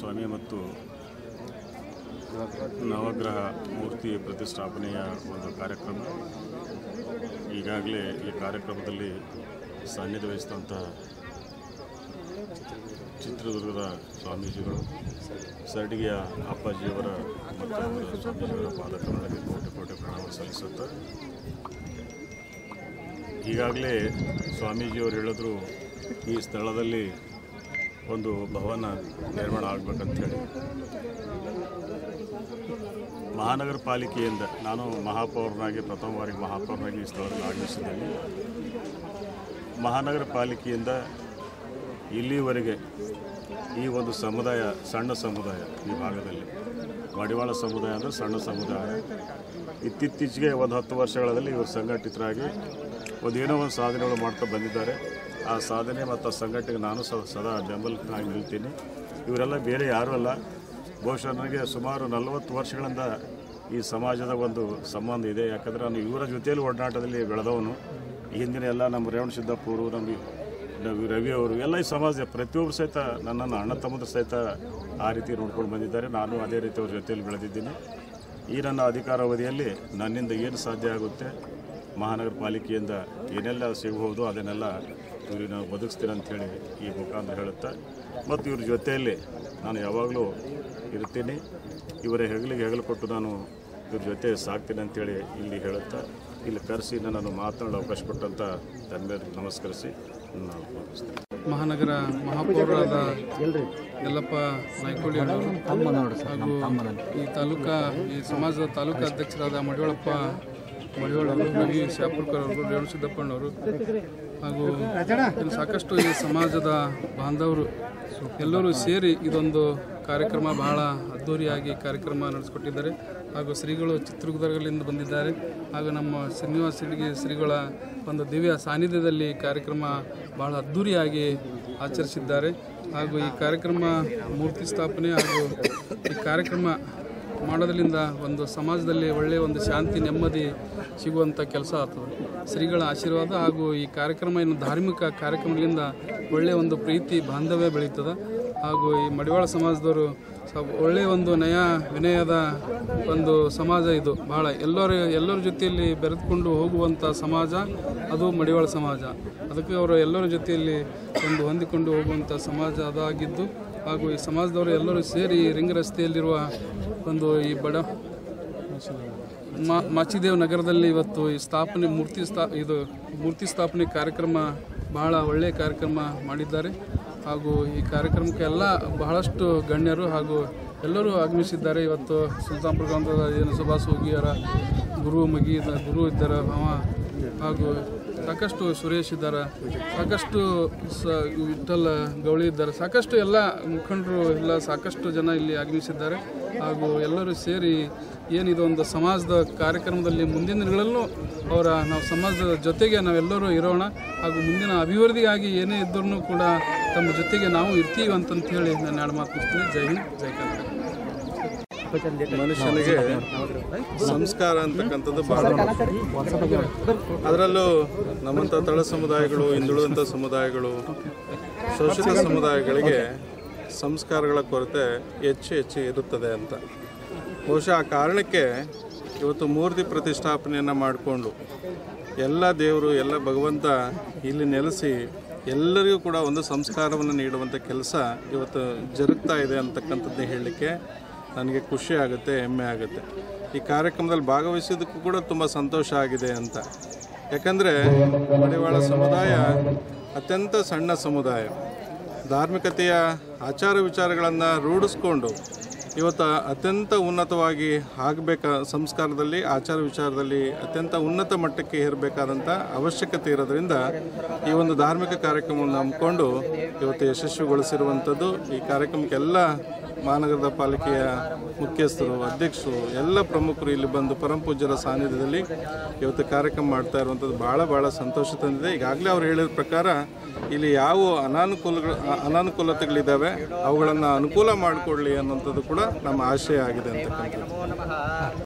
ಸ್ವಾಮಿ ಮತ್ತು ನವಗ್ರಹ ಮೂರ್ತಿ ಪ್ರತಿಷ್ಠಾಪನೆಯ ಒಂದು ಕಾರ್ಯಕ್ರಮ. ಈಗಾಗಲೇ ಈ ಕಾರ್ಯಕ್ರಮದಲ್ಲಿ ಸಾನ್ನಿಧ್ಯ ವಹಿಸಿದಂಥ ಚಿತ್ರದುರ್ಗದ ಸ್ವಾಮೀಜಿಗಳು, ಸರಡಿಗೆಯ ಅಪ್ಪಾಜಿಯವರ ಮತ್ತು ಅವರ ಸ್ವಾಮೀಜಿಯವರ ಪಾದಕಗಳಿಗೆ ಕೋಟಿ ಕೋಟಿ ಪ್ರಣಾಮ ಸಲ್ಲಿಸುತ್ತಾರೆ. ಈಗಾಗಲೇ ಸ್ವಾಮೀಜಿಯವರು ಹೇಳಿದ್ರು, ಈ ಸ್ಥಳದಲ್ಲಿ ಒಂದು ಭವನ ನಿರ್ಮಾಣ ಆಗಬೇಕಂತೇಳಿ. ಮಹಾನಗರ ಪಾಲಿಕೆಯಿಂದ ನಾನು ಮಹಾಪೌರನಾಗಿ ಪ್ರಥಮ ಬಾರಿಗೆ ಮಹಾಪೌರನಾಗಿ ಈ ಸ್ಥಳದಲ್ಲಿ ಆಗಮಿಸಿದ್ದೇನೆ. ಮಹಾನಗರ ಪಾಲಿಕೆಯಿಂದ ಇಲ್ಲಿವರೆಗೆ ಈ ಒಂದು ಸಮುದಾಯ, ಸಣ್ಣ ಸಮುದಾಯ, ಈ ಭಾಗದಲ್ಲಿ ಮಡಿವಾಳ ಸಮುದಾಯ ಅಂದರೆ ಸಣ್ಣ ಸಮುದಾಯ, ಇತ್ತೀಚೆಗೆ ಒಂದು 10 ವರ್ಷಗಳಲ್ಲಿ ಇವರು ಸಂಘಟಿತರಾಗಿ ಏನೋ ಒಂದು ಸಾಧನೆಗಳು ಮಾಡ್ತಾ ಬಂದಿದ್ದಾರೆ. ಆ ಸಾಧನೆ ಮತ್ತು ಆ ಸಂಘಟನೆಗೆ ನಾನು ಸದಾ ಬೆಂಬಲವಾಗಿ ನಿಲ್ತೀನಿ. ಇವರೆಲ್ಲ ಬೇರೆ ಯಾರೂ ಅಲ್ಲ. ಬಹುಶಃ ನನಗೆ ಸುಮಾರು 40 ವರ್ಷಗಳಿಂದ ಈ ಸಮಾಜದ ಒಂದು ಸಂಬಂಧ ಇದೆ. ಯಾಕಂದರೆ ನಾನು ಇವರ ಜೊತೆಯಲ್ಲಿ ಒಡನಾಟದಲ್ಲಿ ಬೆಳೆದವನು. ಹಿಂದಿನ ಎಲ್ಲ ನಮ್ಮ ರೇವಣಸಿದ್ದಪ್ಪವರು, ನಮ್ಮ ರವಿಯವರು ಎಲ್ಲ ಈ ಸಮಾಜ ಪ್ರತಿಯೊಬ್ಬರು ಸಹಿತ ನನ್ನನ್ನು ಅಣ್ಣ ತಮ್ಮಂದರು ಸಹಿತ ಆ ರೀತಿ ನೋಡ್ಕೊಂಡು ಬಂದಿದ್ದಾರೆ. ನಾನು ಅದೇ ರೀತಿ ಅವ್ರ ಜೊತೆಯಲ್ಲಿ ಬೆಳೆದಿದ್ದೀನಿ. ಈ ನನ್ನ ಅಧಿಕಾರಾವಧಿಯಲ್ಲಿ ನನ್ನಿಂದ ಏನು ಸಾಧ್ಯ ಆಗುತ್ತೆ, ಮಹಾನಗರ ಪಾಲಿಕೆಯಿಂದ ಏನೆಲ್ಲ ಸಿಗಬಹುದು ಅದನ್ನೆಲ್ಲ ಇವ್ರಿಗೆ ನಾನು ಬದುಕಿಸ್ತೀನಿ ಅಂಥೇಳಿ ಈ ಮುಖಾಂತರ ಹೇಳುತ್ತಾ, ಮತ್ತು ಇವ್ರ ಜೊತೆಯಲ್ಲಿ ನಾನು ಯಾವಾಗಲೂ ಇರ್ತೀನಿ. ಇವರ ಹೆಗಲು ಕೊಟ್ಟು ನಾನು ಇವ್ರ ಜೊತೆ ಸಾಕ್ತೀನಿ ಅಂಥೇಳಿ ಇಲ್ಲಿ ಹೇಳುತ್ತಾ, ಇಲ್ಲಿ ಕರೆಸಿ ನಾನು ಮಾತನಾಡೋ ಅವಕಾಶ ಕೊಟ್ಟಂಥ ತನ್ಮೇಲೆ ನಮಸ್ಕರಿಸಿ ನಾನು ಭಾವಿಸ್ತೇನೆ. ಮಹಾನಗರ ಮಹಾಪೌರರಾದ ಯಲ್ಲಪ್ಪ ನಾಯ್ಕೋಳಿ ಅವರು ಹಾಗೂ ಈ ಸಮಾಜದ ತಾಲೂಕಾ ಅಧ್ಯಕ್ಷರಾದ ಮಡಿವಾಳಪ್ಪ ಮಡಿವಾಳವರು, ರವಿ ಶಾಪುರ್ಕರ್ ಅವರು, ರೇವಣಸಿದ್ದಪ್ಪಣ್ಣವರು ಹಾಗೂ ಸಾಕಷ್ಟು ಈ ಸಮಾಜದ ಬಾಂಧವರು ಎಲ್ಲರೂ ಸೇರಿ ಇದೊಂದು ಕಾರ್ಯಕ್ರಮ ಬಹಳ ಅದ್ಧೂರಿಯಾಗಿ ಕಾರ್ಯಕ್ರಮ ನಡೆಸಿಕೊಟ್ಟಿದ್ದಾರೆ. ಹಾಗೂ ಶ್ರೀಗಳು ಚಿತ್ರದುರ್ಗದಿಂದ ಬಂದಿದ್ದಾರೆ. ಹಾಗೂ ನಮ್ಮ ಶ್ರೀನಿವಾಸ ಸಿಡ್ಗಿ ಶ್ರೀಗಳ ಒಂದು ದಿವ್ಯ ಸಾನ್ನಿಧ್ಯದಲ್ಲಿ ಕಾರ್ಯಕ್ರಮ ಬಹಳ ಅದ್ಧೂರಿಯಾಗಿ ಆಚರಿಸಿದ್ದಾರೆ. ಹಾಗೂ ಈ ಕಾರ್ಯಕ್ರಮ ಮೂರ್ತಿ ಸ್ಥಾಪನೆ ಹಾಗೂ ಈ ಕಾರ್ಯಕ್ರಮ ಮಾಡೋದ್ರಿಂದ ಒಂದು ಸಮಾಜದಲ್ಲಿ ಒಳ್ಳೆಯ ಒಂದು ಶಾಂತಿ, ನೆಮ್ಮದಿ ಸಿಗುವಂಥ ಕೆಲಸ ಆಗ್ತದೆ. ಶ್ರೀಗಳ ಆಶೀರ್ವಾದ ಹಾಗೂ ಈ ಕಾರ್ಯಕ್ರಮ ಇನ್ನು ಧಾರ್ಮಿಕ ಕಾರ್ಯಕ್ರಮಗಳಿಂದ ಒಳ್ಳೆಯ ಒಂದು ಪ್ರೀತಿ ಬಾಂಧವ್ಯ ಬೆಳೀತದೆ. ಹಾಗೂ ಈ ಮಡಿವಾಳ ಸಮಾಜದವರು ಒಳ್ಳೆಯ ಒಂದು ನಯ ವಿನಯದ ಒಂದು ಸಮಾಜ. ಇದು ಭಾಳ ಎಲ್ಲರ ಜೊತೆಯಲ್ಲಿ ಬೆರೆದುಕೊಂಡು ಹೋಗುವಂಥ ಸಮಾಜ ಅದು ಮಡಿವಾಳ ಸಮಾಜ. ಅದಕ್ಕೆ ಅವರು ಎಲ್ಲರ ಜೊತೆಯಲ್ಲಿ ಒಂದು ಹೊಂದಿಕೊಂಡು ಹೋಗುವಂಥ ಸಮಾಜ ಅದಾಗಿದ್ದು, ಹಾಗೂ ಈ ಸಮಾಜದವರು ಎಲ್ಲರೂ ಸೇರಿ ರಿಂಗ್ ರಸ್ತೆಯಲ್ಲಿರುವ ಒಂದು ಈ ಮಾಚಿದೇವ್ ನಗರದಲ್ಲಿ ಇವತ್ತು ಈ ಸ್ಥಾಪನೆ ಮೂರ್ತಿ ಸ್ಥಾಪನೆ ಕಾರ್ಯಕ್ರಮ ಬಹಳ ಒಳ್ಳೆಯ ಕಾರ್ಯಕ್ರಮ ಮಾಡಿದ್ದಾರೆ. ಹಾಗೂ ಈ ಕಾರ್ಯಕ್ರಮಕ್ಕೆ ಎಲ್ಲ ಬಹಳಷ್ಟು ಗಣ್ಯರು ಹಾಗೂ ಎಲ್ಲರೂ ಆಗಮಿಸಿದ್ದಾರೆ. ಇವತ್ತು ಸುಲ್ತಾನ್ಪುರ ಗ್ರಾಮದ ಏನು ಸುಭಾಷ್ ಹೋಗಿಯವರ ಗುರು ಇದ್ದಾರೆ, ಹಾಗೂ ಸಾಕಷ್ಟು ಸುರೇಶ್ ಇದ್ದಾರೆ, ಸಾಕಷ್ಟು ವಿಠಲ್ ಗೌಳಿ ಇದ್ದಾರೆ, ಸಾಕಷ್ಟು ಎಲ್ಲ ಮುಖಂಡರು ಎಲ್ಲ ಸಾಕಷ್ಟು ಜನ ಇಲ್ಲಿ ಆಗಮಿಸಿದ್ದಾರೆ. ಹಾಗೂ ಎಲ್ಲರೂ ಸೇರಿ ಏನಿದು ಒಂದು ಸಮಾಜದ ಕಾರ್ಯಕ್ರಮದಲ್ಲಿ ಮುಂದಿನ ದಿನಗಳಲ್ಲೂ ನಾವು ಸಮಾಜದ ಜೊತೆಗೆ ನಾವೆಲ್ಲರೂ ಇರೋಣ. ಹಾಗೂ ಮುಂದಿನ ಅಭಿವೃದ್ಧಿಗಾಗಿ ಏನೇ ಇದ್ದರೂ ಕೂಡ ತಮ್ಮ ಜೊತೆಗೆ ನಾವು ಇರ್ತೀವಿ ಅಂತಂತೇಳಿ ನಾನು 2 ಮಾತು ಮುಗಿಸ್ತೀನಿ. ಜೈ ಹಿಂದ್, ಜೈ ಕರ್ನಾಟಕ. ಮನುಷ್ಯನಿಗೆ ಸಂಸ್ಕಾರ ಅಂತಕ್ಕಂಥದ್ದು ಭಾಳ, ಅದರಲ್ಲೂ ನಮ್ಮಂಥ ತಳ ಸಮುದಾಯಗಳು, ಹಿಂದುಳಿದಂಥ ಸಮುದಾಯಗಳು, ಶೋಷಿತ ಸಮುದಾಯಗಳಿಗೆ ಸಂಸ್ಕಾರಗಳ ಕೊರತೆ ಹೆಚ್ಚು ಇರುತ್ತದೆ ಅಂತ. ಬಹುಶಃ ಆ ಕಾರಣಕ್ಕೆ ಇವತ್ತು ಮೂರ್ತಿ ಪ್ರತಿಷ್ಠಾಪನೆಯನ್ನು ಮಾಡಿಕೊಂಡು ಎಲ್ಲ ದೇವರು, ಎಲ್ಲ ಭಗವಂತ ಇಲ್ಲಿ ನೆಲೆಸಿ ಎಲ್ಲರಿಗೂ ಕೂಡ ಒಂದು ಸಂಸ್ಕಾರವನ್ನು ನೀಡುವಂಥ ಕೆಲಸ ಇವತ್ತು ಜರುಗ್ತಾ ಇದೆ ಅಂತಕ್ಕಂಥದ್ದನ್ನೇ ಹೇಳಲಿಕ್ಕೆ ನನಗೆ ಖುಷಿ ಆಗುತ್ತೆ, ಹೆಮ್ಮೆ ಆಗುತ್ತೆ. ಈ ಕಾರ್ಯಕ್ರಮದಲ್ಲಿ ಭಾಗವಹಿಸೋದಕ್ಕೂ ಕೂಡ ತುಂಬ ಸಂತೋಷ ಆಗಿದೆ ಅಂತ. ಯಾಕಂದರೆ ಮಡಿವಾಳ ಸಮುದಾಯ ಅತ್ಯಂತ ಸಣ್ಣ ಸಮುದಾಯ. ಧಾರ್ಮಿಕತೆಯ ಆಚಾರ ವಿಚಾರಗಳನ್ನು ರೂಢಿಸ್ಕೊಂಡು ಇವತ್ತು ಅತ್ಯಂತ ಉನ್ನತವಾಗಿ ಸಂಸ್ಕಾರದಲ್ಲಿ, ಆಚಾರ ವಿಚಾರದಲ್ಲಿ ಅತ್ಯಂತ ಉನ್ನತ ಮಟ್ಟಕ್ಕೆ ಏರಬೇಕಾದಂಥ ಅವಶ್ಯಕತೆ ಇರೋದ್ರಿಂದ ಈ ಒಂದು ಧಾರ್ಮಿಕ ಕಾರ್ಯಕ್ರಮವನ್ನು ಹಮ್ಮಿಕೊಂಡು ಇವತ್ತು ಯಶಸ್ವಿಗೊಳಿಸಿರುವಂಥದ್ದು. ಈ ಕಾರ್ಯಕ್ರಮಕ್ಕೆಲ್ಲ ಮಹಾನಗರದ ಪಾಲಿಕೆಯ ಮುಖ್ಯಸ್ಥರು, ಅಧ್ಯಕ್ಷರು, ಎಲ್ಲ ಪ್ರಮುಖರು ಇಲ್ಲಿ ಬಂದು ಪರಮಪೂಜ್ಯರ ಸಾನ್ನಿಧ್ಯದಲ್ಲಿ ಇವತ್ತು ಕಾರ್ಯಕ್ರಮ ಮಾಡ್ತಾ ಇರುವಂಥದ್ದು ಭಾಳ ಸಂತೋಷ ತಂದಿದೆ. ಈಗಾಗಲೇ ಅವ್ರು ಹೇಳಿದ ಪ್ರಕಾರ ಇಲ್ಲಿ ಯಾವ ಅನಾನುಕೂಲತೆಗಳಿದ್ದಾವೆ ಅವುಗಳನ್ನು ಅನುಕೂಲ ಮಾಡಿಕೊಡ್ಲಿ ಅನ್ನೋಂಥದ್ದು ಕೂಡ ನಮ್ಮ ಆಶಯ ಆಗಿದೆ ಅಂತಕ್ಕಂಥದ್ದು.